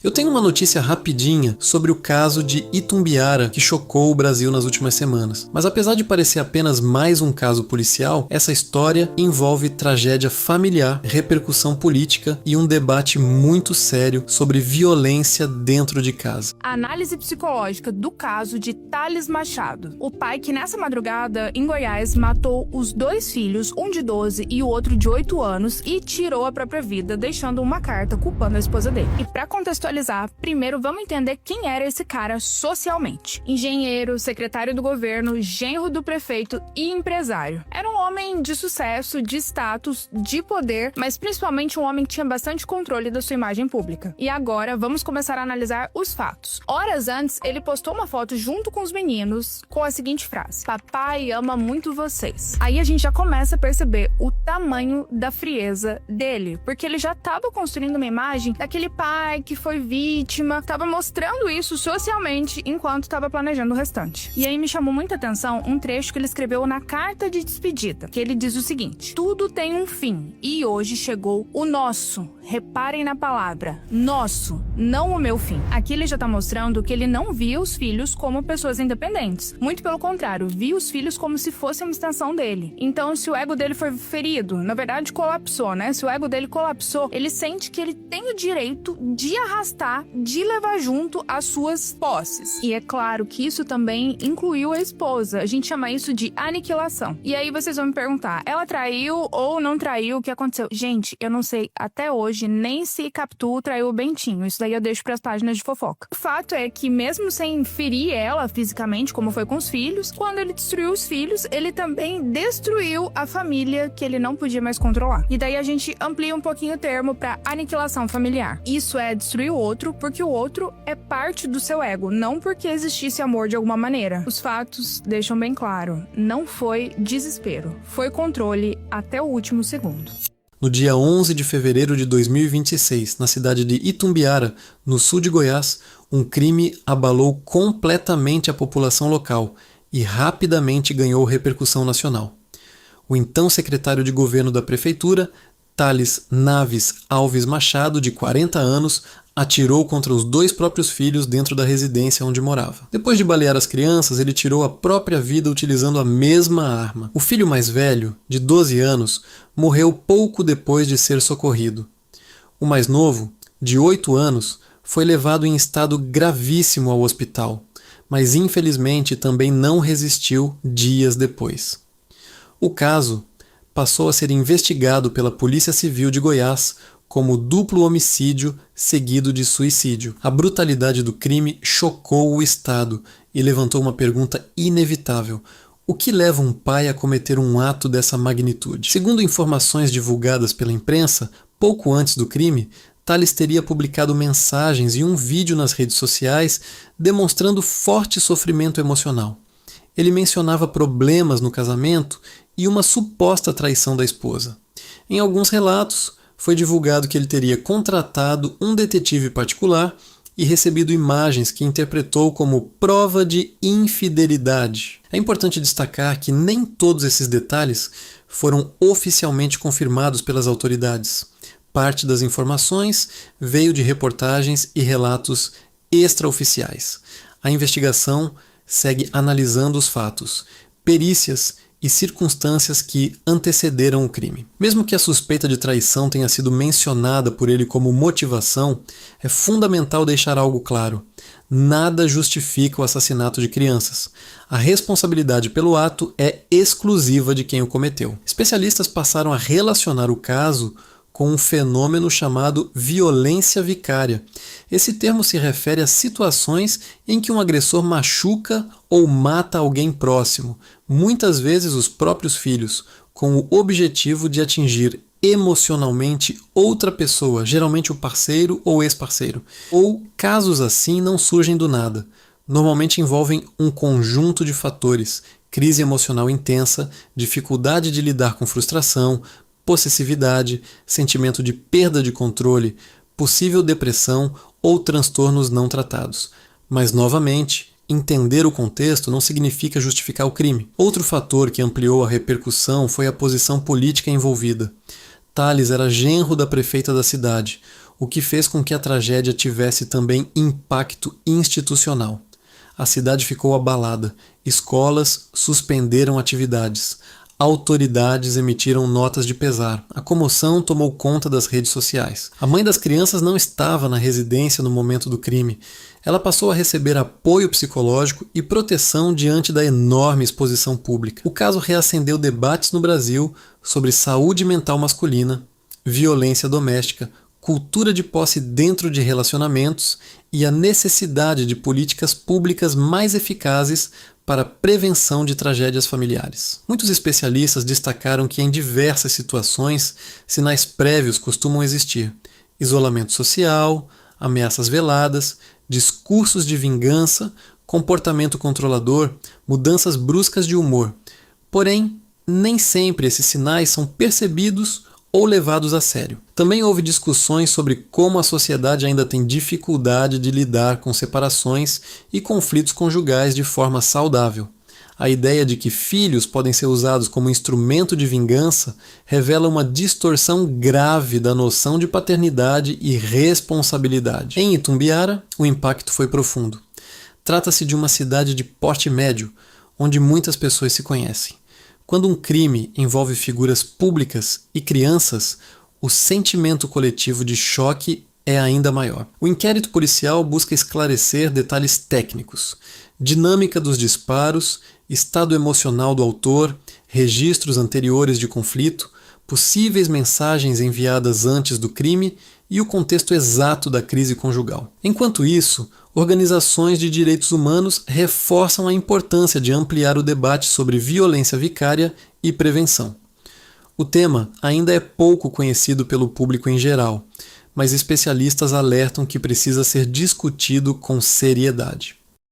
Eu tenho uma notícia rapidinha sobre o caso de Itumbiara que chocou o Brasil nas últimas semanas. Mas apesar de parecer apenas mais um caso policial, essa história envolve tragédia familiar, repercussão política e um debate muito sério sobre violência dentro de casa. A análise psicológica do caso de Thales Machado, o pai que nessa madrugada em Goiás matou os 2 filhos, um de 12 e o outro de 8 anos, e tirou a própria vida, deixando uma carta culpando a esposa dele. E para contextualizar, primeiro vamos entender quem era esse cara socialmente. Engenheiro, secretário do governo, genro do prefeito e empresário. Era um homem de sucesso, de status, de poder, mas principalmente um homem que tinha bastante controle da sua imagem pública. E agora vamos começar a analisar os fatos. Horas antes, ele postou uma foto junto com os meninos com a seguinte frase: "Papai ama muito vocês". Aí a gente já começa a perceber o tamanho da frieza dele, porque ele já estava construindo uma imagem daquele pai que foi vítima, estava mostrando isso socialmente enquanto estava planejando o restante. E aí me chamou muita atenção um trecho que ele escreveu na carta de despedida, que ele diz o seguinte: "Tudo tem um fim, e hoje chegou o nosso". Reparem na palavra, nosso, não o meu fim. Aqui ele já tá mostrando que ele não via os filhos como pessoas independentes. Muito pelo contrário, via os filhos como se fossem uma extensão dele. Então, se o ego dele foi ferido, na verdade colapsou, né? Se o ego dele colapsou, ele sente que ele tem o direito de arrastar, de levar junto as suas posses. E é claro que isso também incluiu a esposa. A gente chama isso de aniquilação. E aí vocês vão me perguntar, ela traiu ou não traiu? O que aconteceu? Gente, eu não sei até hoje nem se Capitu traiu o Bentinho. Isso daí eu deixo pras páginas de fofoca. O fato é que mesmo sem ferir ela fisicamente, como foi com os filhos, quando ele destruiu os filhos, ele também destruiu a família que ele não podia mais controlar. E daí a gente amplia um pouquinho o termo pra aniquilação familiar. Isso é destruir o outro porque o outro é parte do seu ego, não porque existisse amor de alguma maneira. Os fatos deixam bem claro, não foi desespero, foi controle até o último segundo. No dia 11 de fevereiro de 2026, na cidade de Itumbiara, no sul de Goiás, um crime abalou completamente a população local e rapidamente ganhou repercussão nacional. O então secretário de governo da prefeitura, Thales Naves Alves Machado, de 40 anos, atirou contra os 2 próprios filhos dentro da residência onde morava. Depois de balear as crianças, ele tirou a própria vida utilizando a mesma arma. O filho mais velho, de 12 anos, morreu pouco depois de ser socorrido. O mais novo, de 8 anos, foi levado em estado gravíssimo ao hospital, mas infelizmente também não resistiu dias depois. O caso passou a ser investigado pela Polícia Civil de Goiás como duplo homicídio seguido de suicídio. A brutalidade do crime chocou o Estado e levantou uma pergunta inevitável: o que leva um pai a cometer um ato dessa magnitude? Segundo informações divulgadas pela imprensa, pouco antes do crime, Thales teria publicado mensagens e um vídeo nas redes sociais demonstrando forte sofrimento emocional. Ele mencionava problemas no casamento e uma suposta traição da esposa. Em alguns relatos, foi divulgado que ele teria contratado um detetive particular e recebido imagens que interpretou como prova de infidelidade. É importante destacar que nem todos esses detalhes foram oficialmente confirmados pelas autoridades. Parte das informações veio de reportagens e relatos extraoficiais. A investigação segue analisando os fatos, perícias e circunstâncias que antecederam o crime. Mesmo que a suspeita de traição tenha sido mencionada por ele como motivação, é fundamental deixar algo claro: nada justifica o assassinato de crianças. A responsabilidade pelo ato é exclusiva de quem o cometeu. Especialistas passaram a relacionar o caso com um fenômeno chamado violência vicária. Esse termo se refere a situações em que um agressor machuca ou mata alguém próximo, muitas vezes os próprios filhos, com o objetivo de atingir emocionalmente outra pessoa, geralmente o parceiro ou ex-parceiro. Ou casos assim não surgem do nada. Normalmente envolvem um conjunto de fatores: crise emocional intensa, dificuldade de lidar com frustração, possessividade, sentimento de perda de controle, possível depressão ou transtornos não tratados. Mas, novamente, entender o contexto não significa justificar o crime. Outro fator que ampliou a repercussão foi a posição política envolvida. Thales era genro da prefeita da cidade. o que fez com que a tragédia tivesse também impacto institucional. A cidade ficou abalada, escolas suspenderam atividades, autoridades emitiram notas de pesar, a comoção tomou conta das redes sociais. A mãe das crianças não estava na residência no momento do crime. Ela passou a receber apoio psicológico e proteção diante da enorme exposição pública. O caso reacendeu debates no Brasil sobre saúde mental masculina, violência doméstica, cultura de posse dentro de relacionamentos e a necessidade de políticas públicas mais eficazes para a prevenção de tragédias familiares. Muitos especialistas destacaram que em diversas situações, sinais prévios costumam existir: isolamento social, ameaças veladas, discursos de vingança, comportamento controlador, mudanças bruscas de humor. Porém, nem sempre esses sinais são percebidos ou levados a sério. Também houve discussões sobre como a sociedade ainda tem dificuldade de lidar com separações e conflitos conjugais de forma saudável. A ideia de que filhos podem ser usados como instrumento de vingança revela uma distorção grave da noção de paternidade e responsabilidade. Em Itumbiara, o impacto foi profundo. Trata-se de uma cidade de porte médio, onde muitas pessoas se conhecem. Quando um crime envolve figuras públicas e crianças, o sentimento coletivo de choque é ainda maior. O inquérito policial busca esclarecer detalhes técnicos, dinâmica dos disparos, estado emocional do autor, registros anteriores de conflito, possíveis mensagens enviadas antes do crime e o contexto exato da crise conjugal. Enquanto isso, organizações de direitos humanos reforçam a importância de ampliar o debate sobre violência vicária e prevenção. O tema ainda é pouco conhecido pelo público em geral, mas especialistas alertam que precisa ser discutido com seriedade.